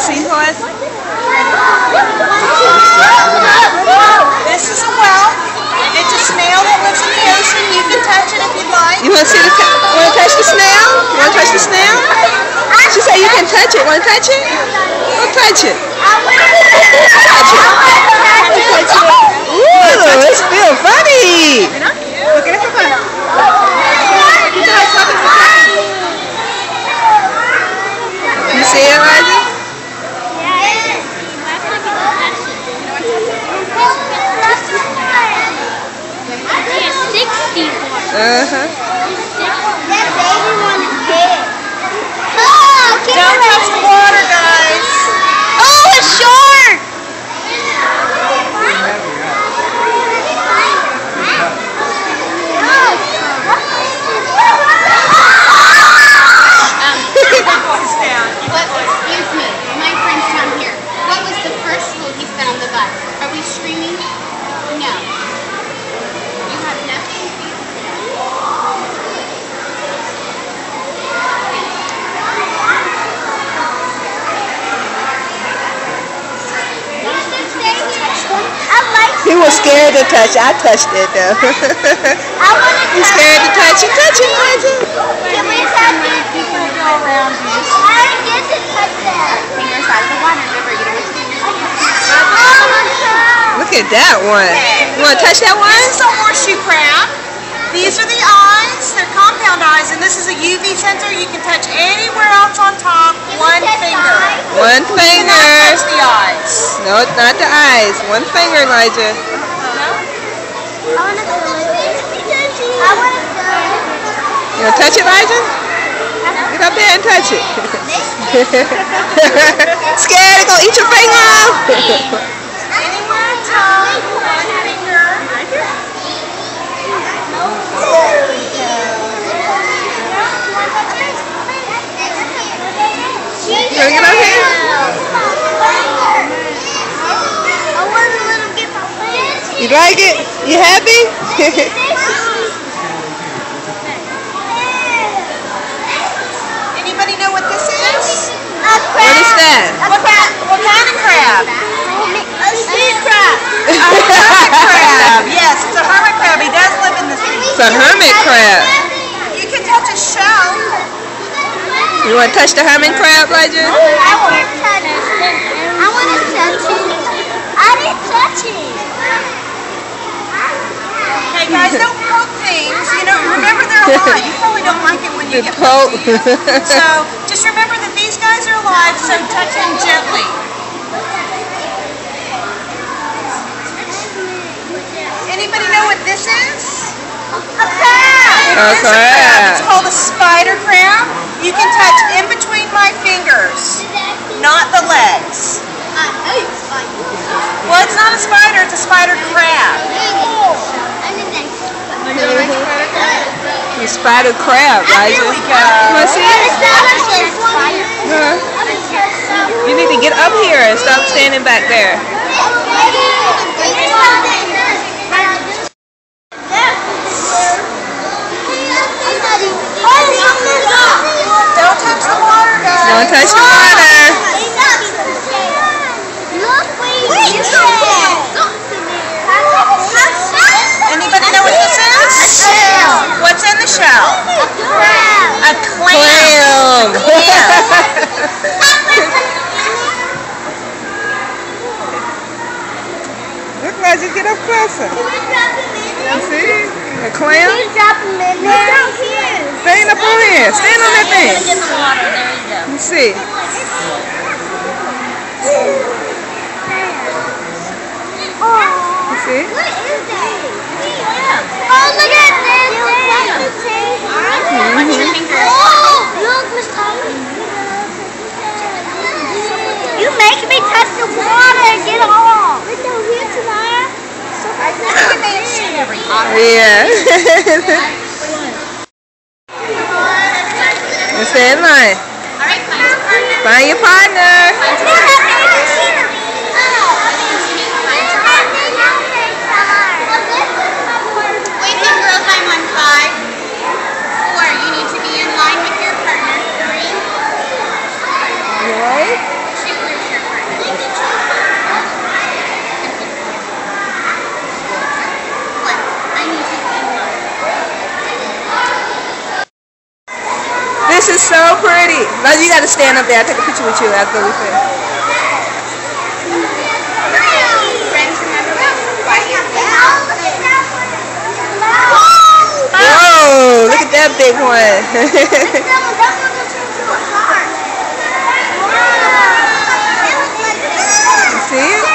see what? This is a whelk. It's a snail that lives in the ocean. You can touch it if you'd like. You want to see the? Want to touch the snail? You want to touch the snail? She said you can touch it. Want to touch it? Go touch it. Touch it. Ooh, it's still funny. You see it, Elijah? Don't touch the water, guys. Oh, it's short. Excuse me, my friend's down here. What was the first hole he found the bus? Are we screaming? No. You have nothing. He was scared to touch it. I touched it though. You scared to touch it? Touch it, Elijah. Can we touch it? I get to touch that. Fingers out of the water. Remember, you don't want to Look at that one. You want to touch that one? This is a horseshoe crab. These are the eyes. They're compound eyes, and this is a UV sensor. You can touch anywhere else on top. One finger. One You finger. cannot touch the eyes. No, not the eyes. One finger, Elijah. I want to touch it. You want to touch it, Elijah? Get up there and touch it. Scared to go eat your finger off? Anywhere on top. One finger. You want to get up here? You like it? You happy? Anybody know what this is? What is that? What kind of crab? A sea crab. A hermit crab. Yes, it's a hermit crab. He does live in the sea. It's a hermit crab. You can touch his shell. You want to touch the hermit crab, Elijah? I want to touch it. I want to touch it. I didn't touch it. Hey guys, don't poke things. You know, remember they're alive. You probably don't like it when you get Poke. poked. So just remember that these guys are alive, so touch them gently. Anybody know what this is? A crab. A It's crab. It's called a spider crab. You can touch in between my fingers, not the legs. Well, it's not a spider, it's a spider crab. You spider crab, Elijah. Here we go. You want to see it? Huh? You need to get up here and stop standing back there. Don't touch the water, guys. Don't touch the water. Anybody know what this is? A shell. What's in the shell? A clam. Look, Elijah, get up closer. You see? A clam? Stand up on here. Stand on that thing. Let me see. You see? Oh, look at this! Oh, look, Miss Tommy. You make me touch the water. Get off. Yeah. You stay in line. Find your partner. see. Elijah, you got to stand up there. I'll take a picture with you after we finish. Whoa, look at that big one. You see it?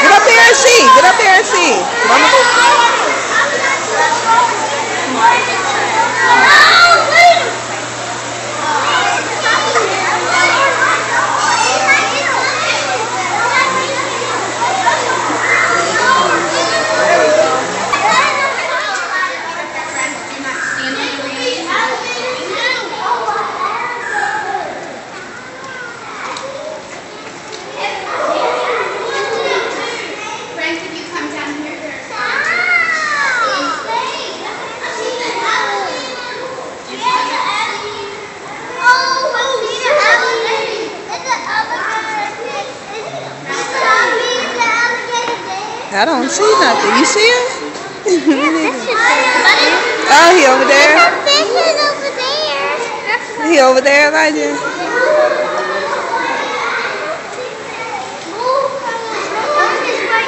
Get up there and see. Get up there and see. Mama. I don't see nothing. You see him? Oh, he over there. He over there, Elijah.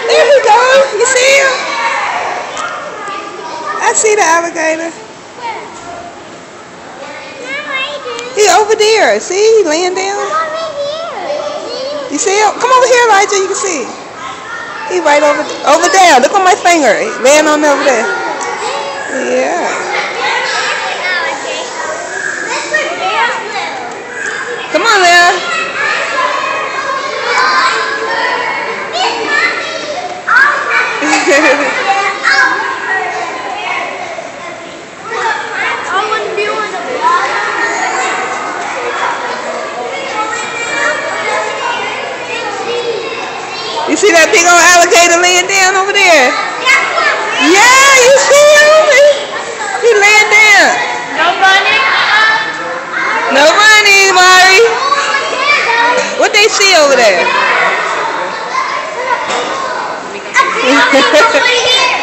There he goes. You see him? I see the alligator. He over there. See? He laying down. You see him? Come over here, Elijah. You can see. He right over there. Look on my finger. He laying on over there. Yeah. Come on, Leah. You see that big old alligator laying down over there? Yeah, you see him? He laying down. No running? No running, Mari. What they see over there?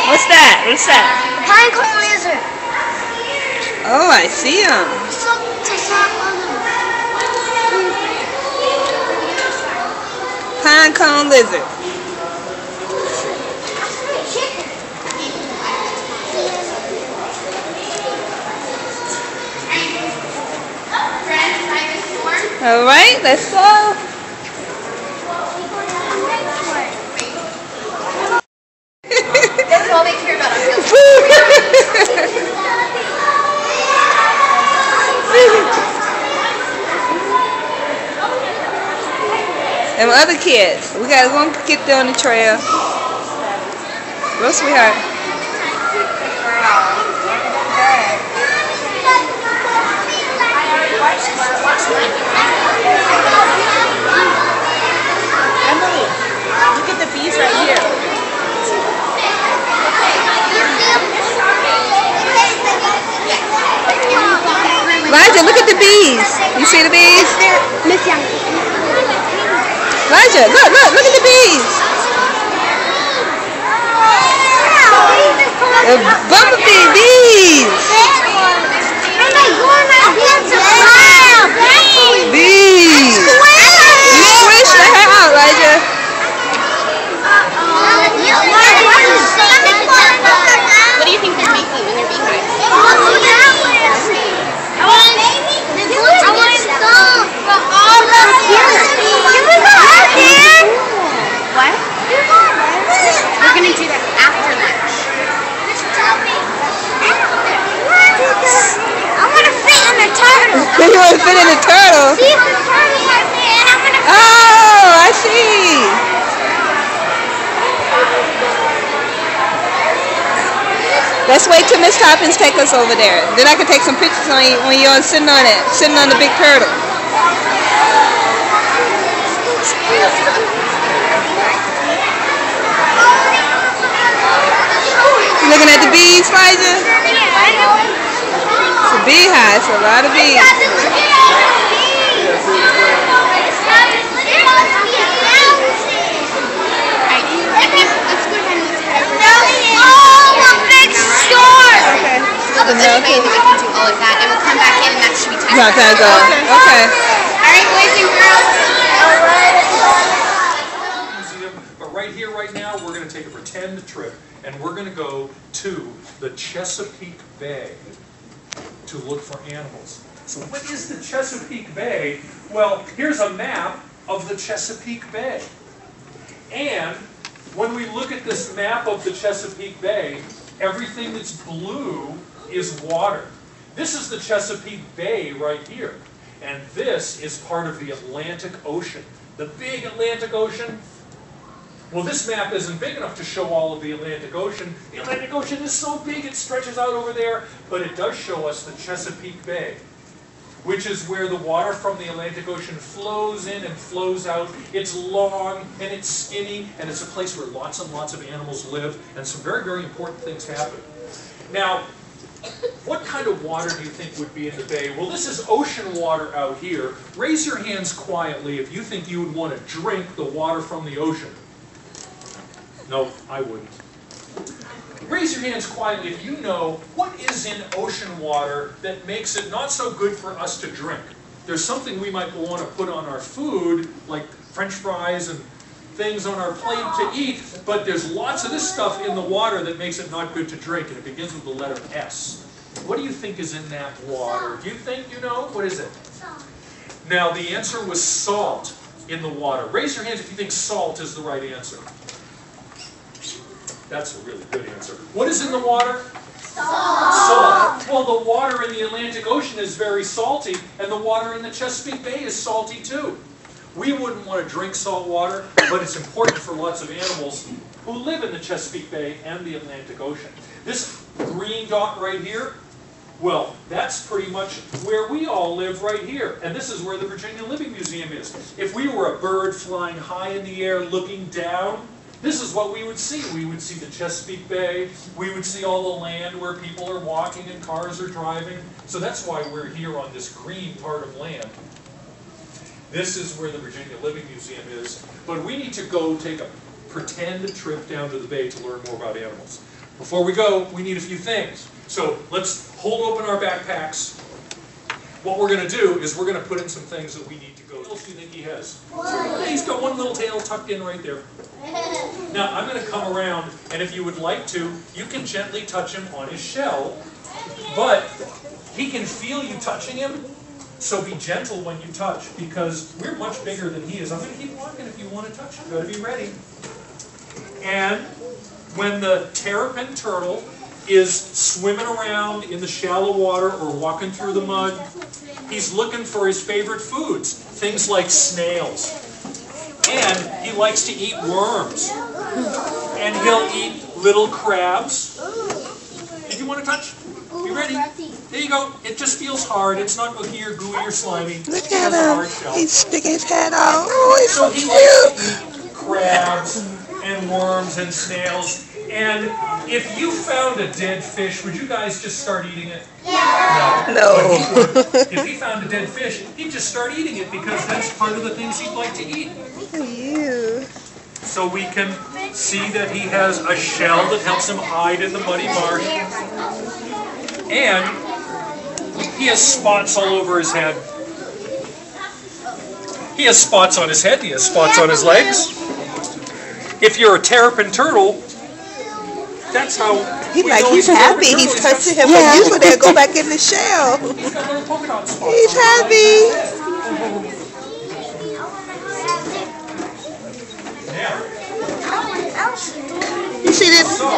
What's that? What's that? Pinecone lizard. Oh, I see him. Pinecone lizard. All right, let's go. That's all they care about. And my other kids, we gotta go get there on the trail. Go, sweetheart. Emily, look at the bees right here. Elijah, look at the bees. You see the bees? Miss Young. Elijah, look at the bees. The bumblebee bees. Bees. You squish the hair out, Elijah. What do you think they're making in their beehives? What? We're going to do that after lunch. I want to fit in a turtle. You want to fit in a turtle? See if the turtle has it, and I'm going to Oh, I see. Let's wait till Miss Toppins take us over there. Then I can take some pictures on you when you're sitting on it, sitting on the big turtle. You looking at the bees, Elijah? It's a beehive. It's a lot of bees. the This milk. way that we can do all of that, and we'll come back in, and that should be time. Yeah, can I go? Okay. All right, boys and girls. Museum, but right here, right now, we're going to take a pretend trip, and we're going to go to the Chesapeake Bay to look for animals. So what is the Chesapeake Bay? Well, here's a map of the Chesapeake Bay. And when we look at this map of the Chesapeake Bay, everything that's blue is water. This is the Chesapeake Bay right here. And this is part of the Atlantic Ocean. The big Atlantic Ocean. Well, this map isn't big enough to show all of the Atlantic Ocean. The Atlantic Ocean is so big it stretches out over there, but it does show us the Chesapeake Bay, which is where the water from the Atlantic Ocean flows in and flows out. It's long and it's skinny, and it's a place where lots and lots of animals live, and some very, very important things happen. Now, what kind of water do you think would be in the bay? Well, this is ocean water out here. Raise your hands quietly if you think you would want to drink the water from the ocean. No, I wouldn't. Raise your hands quietly if you know what is in ocean water that makes it not so good for us to drink. There's something we might want to put on our food, like French fries and things on our plate to eat, but there's lots of this stuff in the water that makes it not good to drink, and it begins with the letter S. What do you think is in that water? Do you think you know? What is it? Salt. Now, the answer was salt in the water. Raise your hands if you think salt is the right answer. That's a really good answer. What is in the water? Salt. Well, the water in the Atlantic Ocean is very salty, and the water in the Chesapeake Bay is salty too. We wouldn't want to drink salt water, but it's important for lots of animals who live in the Chesapeake Bay and the Atlantic Ocean. This green dot right here, well, that's pretty much where we all live right here. And this is where the Virginia Living Museum is. If we were a bird flying high in the air looking down, this is what we would see. We would see the Chesapeake Bay. We would see all the land where people are walking and cars are driving. So that's why we're here on this green part of land. This is where the Virginia Living Museum is. But we need to go take a pretend trip down to the bay to learn more about animals. Before we go, we need a few things. So let's hold open our backpacks. What we're going to do is we're going to put in some things that we need to go. What else do you think he has? He's got one little tail tucked in right there. Now, I'm going to come around, and if you would like to, you can gently touch him on his shell, but he can feel you touching him, so be gentle when you touch, because we're much bigger than he is. I'm going to keep walking if you want to touch him. You've got to be ready. And when the terrapin turtle is swimming around in the shallow water or walking through the mud, he's looking for his favorite foods, things like snails. And he likes to eat worms. And he'll eat little crabs. Did you want to touch? You ready? There you go. It just feels hard. It's not gooey or slimy. Look It at has a hard him. shell. He's sticking his head out. Oh, he's So so he likes cute. to eat crabs and worms and snails. And if you found a dead fish, would you guys just start eating it? Yeah. No. But he would. If he found a dead fish, he'd just start eating it because that's part of the things he'd like to eat. Look at you. So we can see that he has a shell that helps him hide in the muddy marsh. And he has spots all over his head. He has spots on his head, he has spots on his legs. If you're a terrapin turtle, that's how He's we like, know he's a terrapin happy. turtle. He's He's got touching him, but you would go back in the shell. He's got little polka dot spots. He's on his legs. happy. Now, You see this? so,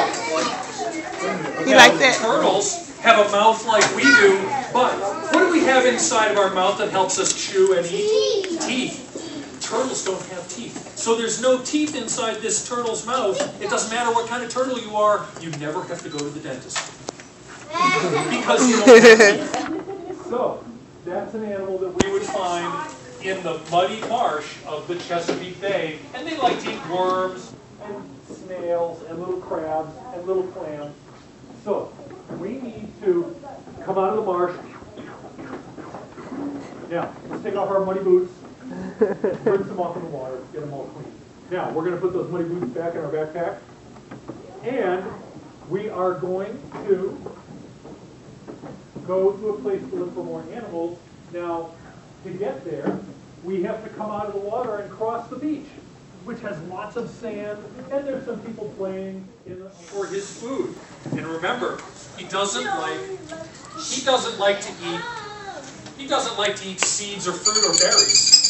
You like that? turtles have a mouth like we do, but what do we have inside of our mouth that helps us chew and eat? Teeth. Turtles don't have teeth. So there's no teeth inside this turtle's mouth. It doesn't matter what kind of turtle you are, you never have to go to the dentist. Because you don't have teeth. So, that's an animal that we would find in the muddy marsh of the Chesapeake Bay. And they like to eat worms and snails and little crabs and little clams. So, we need to come out of the marsh. Now, let's take off our muddy boots. Rinse them off in the water, get them all clean. Now, we're going to put those muddy boots back in our backpack. And we are going to go to a place to look for more animals. Now, to get there, we have to come out of the water and cross the beach, which has lots of sand, and there's some people playing for his food. And remember, he doesn't like to eat seeds or fruit or berries.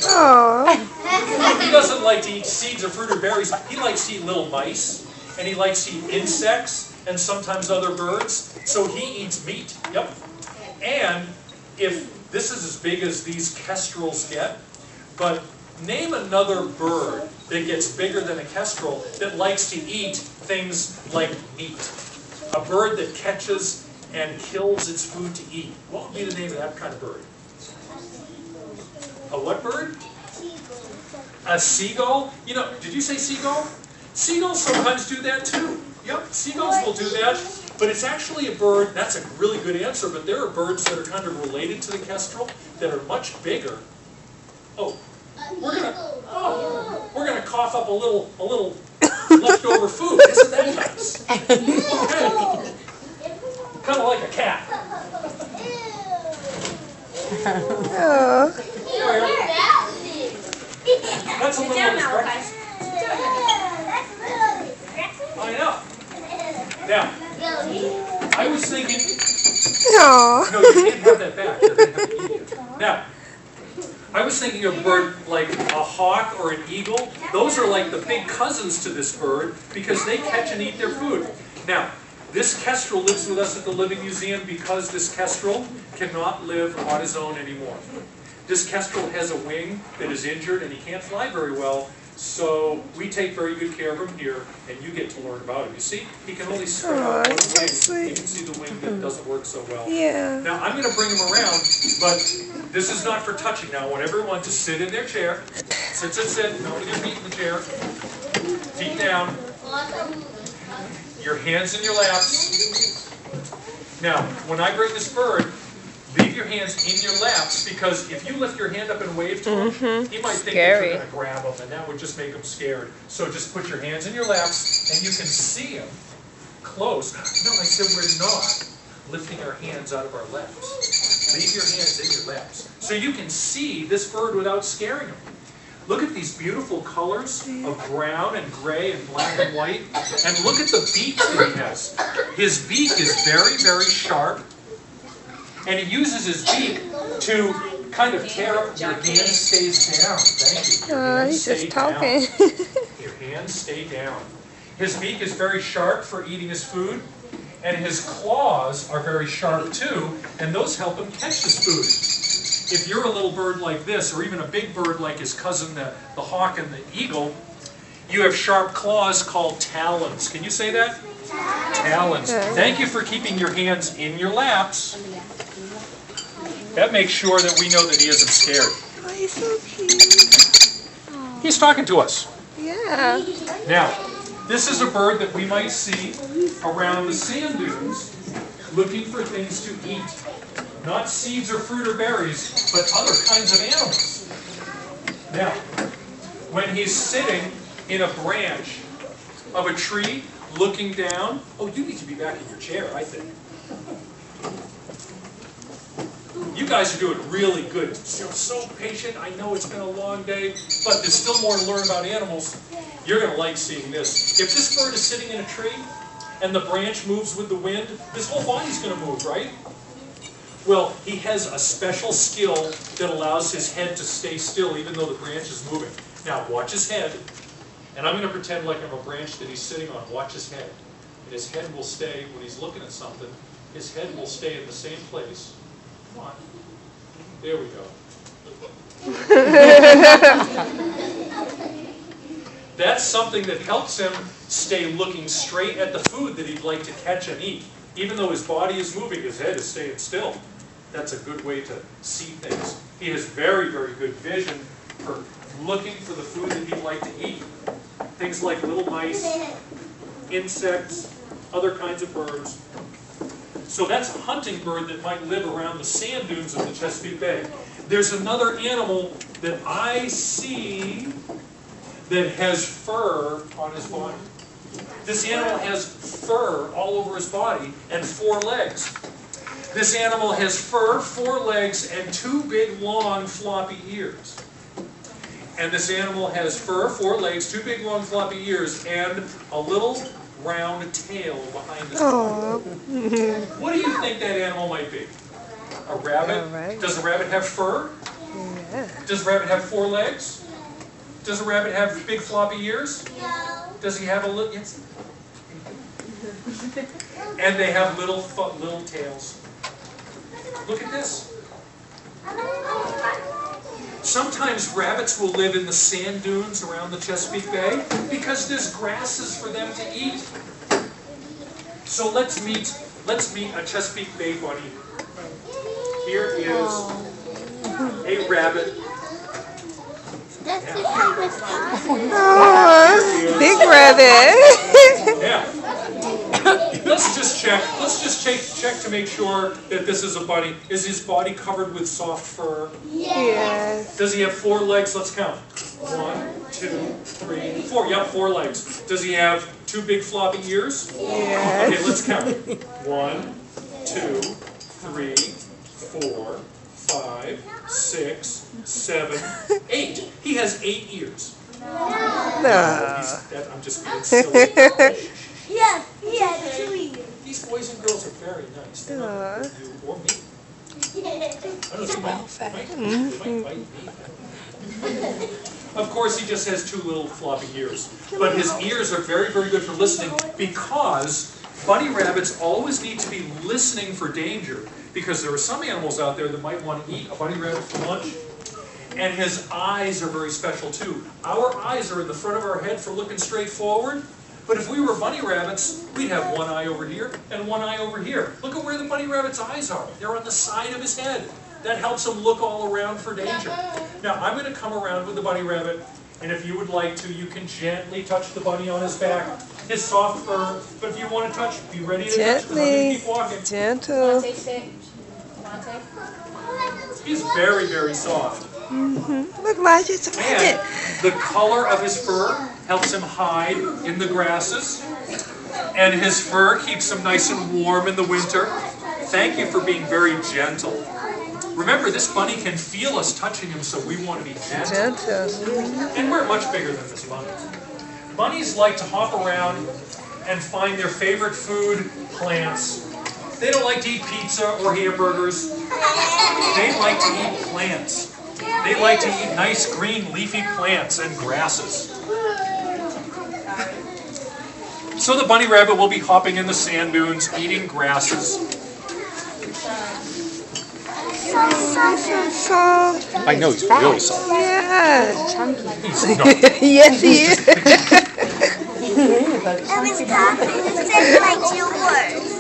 Oh. He doesn't like to eat seeds or fruit or berries. He likes to eat little mice, and he likes to eat insects and sometimes other birds. So he eats meat. Yep. And if this is as big as these kestrels get, but name another bird that gets bigger than a kestrel that likes to eat things like meat. A bird that catches and kills its food to eat. What would be the name of that kind of bird? A what bird? A seagull? You know, did you say seagull? Seagulls sometimes do that too. Yep, seagulls will do that. But it's actually a bird, that's a really good answer, but there are birds that are kind of related to the kestrel that are much bigger. Oh, we're gonna cough up a little leftover food. Isn't that nice? Okay. Kind of like a cat. Oh. That's a little unexpected. I know. Now, I was thinking. Oh. No, you can't have that back. You're gonna have to eat it. Now, I was thinking of a bird like a hawk or an eagle. Those are like the big cousins to this bird because they catch and eat their food. Now, this kestrel lives with us at the Living Museum because this kestrel cannot live on his own anymore. This kestrel has a wing that is injured and he can't fly very well, so we take very good care of him here, and you get to learn about him. You see, he can only spread out one wing. You can see the wing that doesn't work so well. Yeah. Now, I'm going to bring him around, but this is not for touching. Now, I want everyone to sit in their chair. Sit, sit, sit. Nobody get feet in the chair. Feet down. Your hands in your laps. Now, when I bring this bird, leave your hands in your laps, because if you lift your hand up and wave to him, he might think that you're going to grab him, and that would just make him scared. So just put your hands in your laps, and you can see him close. No, I said we're not lifting our hands out of our laps. Leave your hands in your laps. So you can see this bird without scaring him. Look at these beautiful colors of brown and gray and black and white. And look at the beak that he has. His beak is very, very sharp. And he uses his beak to kind of tear up. Your hand stays down. Thank you. Oh, he's just talking. Your hands stay down. His beak is very sharp for eating his food. And his claws are very sharp too. And those help him catch his food. If you're a little bird like this, or even a big bird like his cousin, the hawk and the eagle, you have sharp claws called talons. Can you say that? Talons. Thank you for keeping your hands in your laps. That makes sure that we know that he isn't scared. Oh, he's so cute. He's talking to us. Yeah. Now, this is a bird that we might see around the sand dunes looking for things to eat. Not seeds or fruit or berries, but other kinds of animals. Now, when he's sitting in a branch of a tree, looking down, oh, you need to be back in your chair, I think. You guys are doing really good. You're so patient. I know it's been a long day, but there's still more to learn about animals. You're going to like seeing this. If this bird is sitting in a tree and the branch moves with the wind, his whole body's going to move, right? Well, he has a special skill that allows his head to stay still even though the branch is moving. Now, watch his head. And I'm going to pretend like I'm a branch that he's sitting on. Watch his head. And his head will stay, when he's looking at something, his head will stay in the same place. Come on. There we go. That's something that helps him stay looking straight at the food that he'd like to catch and eat. Even though his body is moving, his head is staying still. That's a good way to see things. He has very, very good vision for looking for the food that he'd like to eat. Things like little mice, insects, other kinds of birds. So that's a hunting bird that might live around the sand dunes of the Chesapeake Bay. There's another animal that I see that has fur on his body. This animal has fur all over his body and 4 legs. This animal has fur, 4 legs, and 2 big, long, floppy ears. And this animal has fur, 4 legs, 2 big, long, floppy ears, and a little round tail behind his body. What do you think that animal might be? A rabbit? Right. Does a rabbit have fur? Yeah. Does a rabbit have 4 legs? Does a rabbit have big floppy ears? No. Does he have a little? Yes. And they have little tails. Look at this. Sometimes rabbits will live in the sand dunes around the Chesapeake Bay because there's grasses for them to eat. So let's meet a Chesapeake Bay bunny. Here is a rabbit. That's the famous one. Oh, big rabbit. Yeah. Let's just check to make sure that this is a bunny. Is his body covered with soft fur? Yes. Does he have 4 legs? Let's count. 1, 2, 3, 4. Yep, 4 legs. Does he have 2 big floppy ears? Yes. Okay, let's count. 1, 2, 3, 4, 5, 6, 7, 8. He has 8 ears. No. I'm just being silly. Yes, he had 2 ears. These boys and girls are very nice. They're not going to you or me. I don't know, they might bite me. Of course, he just has 2 little floppy ears. But his ears are very, very good for listening because bunny rabbits always need to be listening for danger, because there are some animals out there that might want to eat a bunny rabbit for lunch. And his eyes are very special too. Our eyes are in the front of our head for looking straight forward. But if we were bunny rabbits, we'd have 1 eye over here and 1 eye over here. Look at where the bunny rabbit's eyes are. They're on the side of his head. That helps him look all around for danger. Now, I'm going to come around with the bunny rabbit, and if you would like to, you can gently touch the bunny on his back, his soft fur. But if you want to touch, be ready to touch, because I'm going to keep walking. Gentle. He's very, very soft. Look, Elijah, it's a And rabbit. the color of his fur helps him hide in the grasses. And his fur keeps him nice and warm in the winter. Thank you for being very gentle. Remember, this bunny can feel us touching him, so we want to be gentle. Gentle. And we're much bigger than this bunny. Bunnies like to hop around and find their favorite food, plants. They don't like to eat pizza or hamburgers. They like to eat plants. They like to eat nice green leafy plants and grasses. So the bunny rabbit will be hopping in the sand dunes, eating grasses. Soft. I know, he's really soft. Yes. He's not. Yes, he is. I was talking to say like 2 words.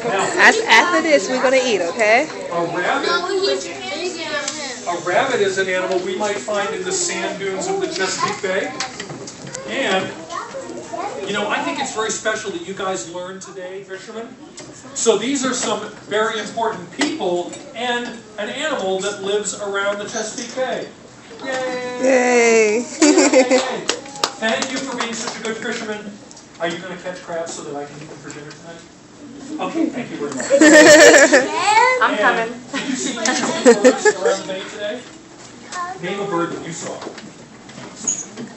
Now, After this, we're going to eat, okay? A rabbit is an animal we might find in the sand dunes of the Chesapeake Bay. And, you know, I think it's very special that you guys learned today, fishermen. So these are some very important people and an animal that lives around the Chesapeake Bay. Yay! Yay. Thank you for being such a good fisherman. Are you going to catch crabs so that I can eat them for dinner tonight? Okay, thank you very much. I'm coming. Did you see any birds around the bay today? Name a bird that you saw.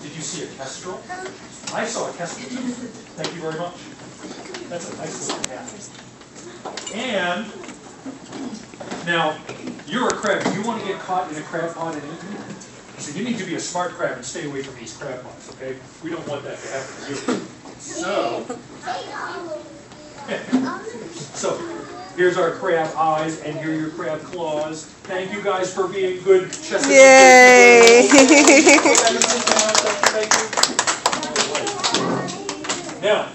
Did you see a kestrel? I saw a kestrel too. Thank you very much. That's a nice little cat. And now, you're a crab. Do you want to get caught in a crab pot and eaten? So you need to be a smart crab and stay away from these crab pots, okay? We don't want that to happen to you. So, here's our crab eyes, and here are your crab claws. Thank you guys for being good Chesapeake. Yay! Thank you. Now,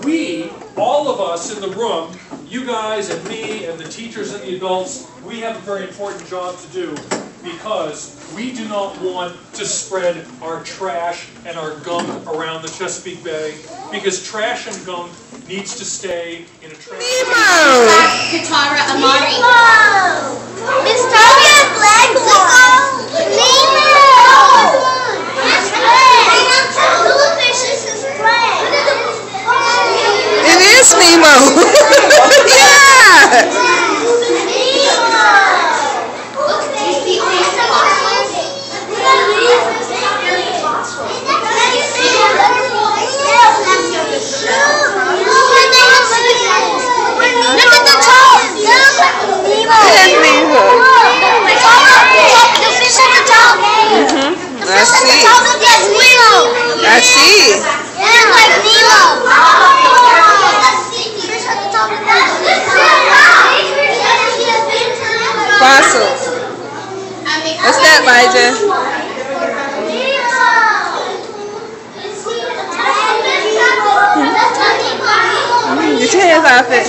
we, all of us in the room, you guys and me and the teachers and the adults, we have a very important job to do, because we do not want to spread our trash and our gunk around the Chesapeake Bay, because trash and gunk needs to stay in a trash. Katara Amari. Nemo! Miss Toby and Black Nemo! What's that, Elijah? Your hands off it.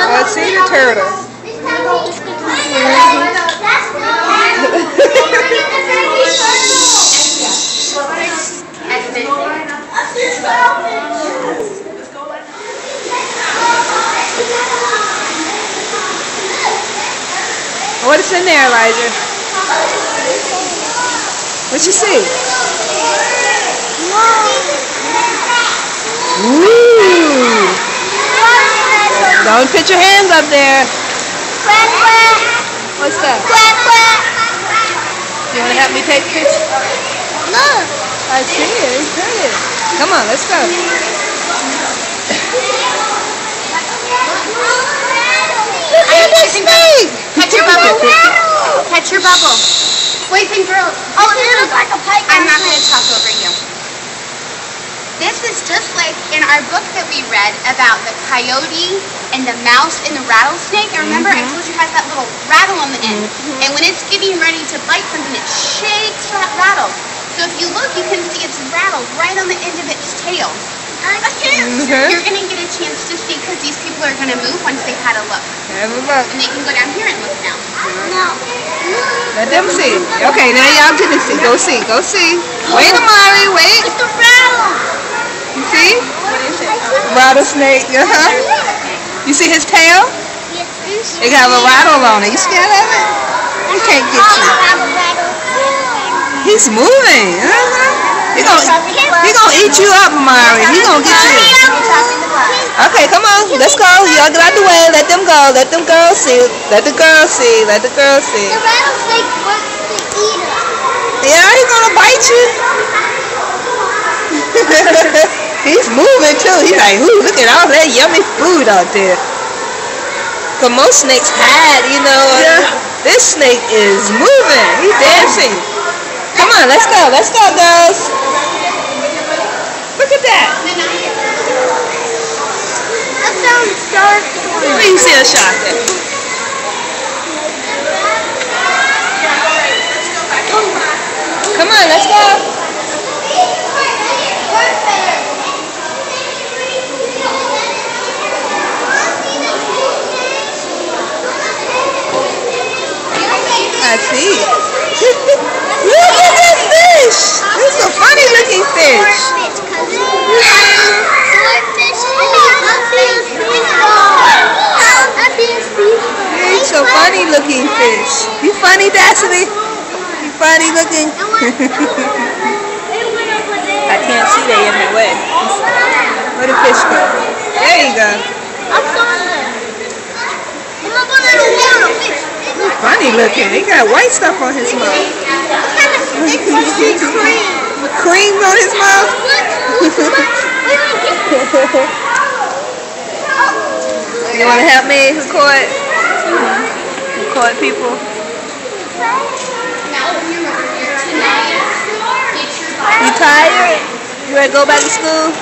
Oh, see the turtle. What is in there, Elijah? What you see? Ooh! Don't put your hands up there. What's that? You want to help me take pictures? Look. I see it. It's good. Come on, let's go. Look at the snake. Catch your bubble. Catch your bubble. Boys and girls. Oh, it looks like a python. I'm not going to talk over you. This is just like in our book that we read about the coyote and the mouse and the rattlesnake. And remember, I told you it has that little rattle on the end. And when it's getting ready to bite something, it shakes that rattle. So if you look, you can see it's rattled right on the end of its tail. You're going to get a chance to see because these people are going to move once they've had a look. Have a look. And they can go down here and look now. No. Let them see. Okay, now y'all get to see. Go see. Go see. Wait, Amari. Wait. It's the rattle. You see? Rattlesnake. You see his tail? Yes. It got a rattle on it. You scared of it? He can't get you. He's moving. He gonna eat you up, Amari. He gonna get you. Okay, come on. Let's go. Y'all get out the way. Let them go. Let them girls see. Let the girls see. Let the girls see. The rattlesnake wants to eat us. Yeah, he's gonna bite you. He's moving too. He's like, ooh, look at all that yummy food out there. But most snakes hide, you know. This snake is moving. He's dancing. Come on, let's go. Let's go, girls. Look at that. I found a shark. Where you see a shark at? Come on, let's go. I see it. Look at this fish. This is a funny looking fish. It's a funny looking fish. You funny, Destiny? You funny looking? I can't see, they in the way. Where the fish go? There you go. Funny looking. He got white stuff on his mouth. Cream on his mouth. You want to help me record? Record people. You tired? You ready to go back to school?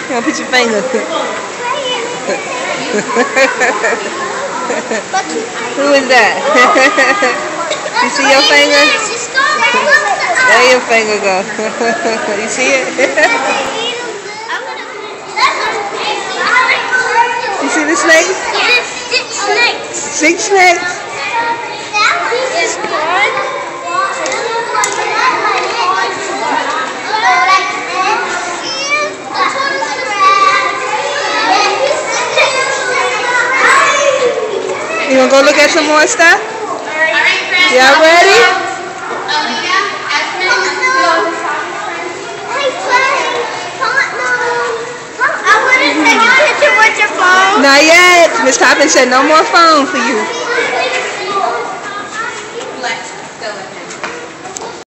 Come on, put your finger. Who is that? You see your finger? There your finger go. You see it? You see the snake? Six snakes. You gonna go look at some more stuff? Y'all ready? Not yet. Miss Toppin said no more phone for you.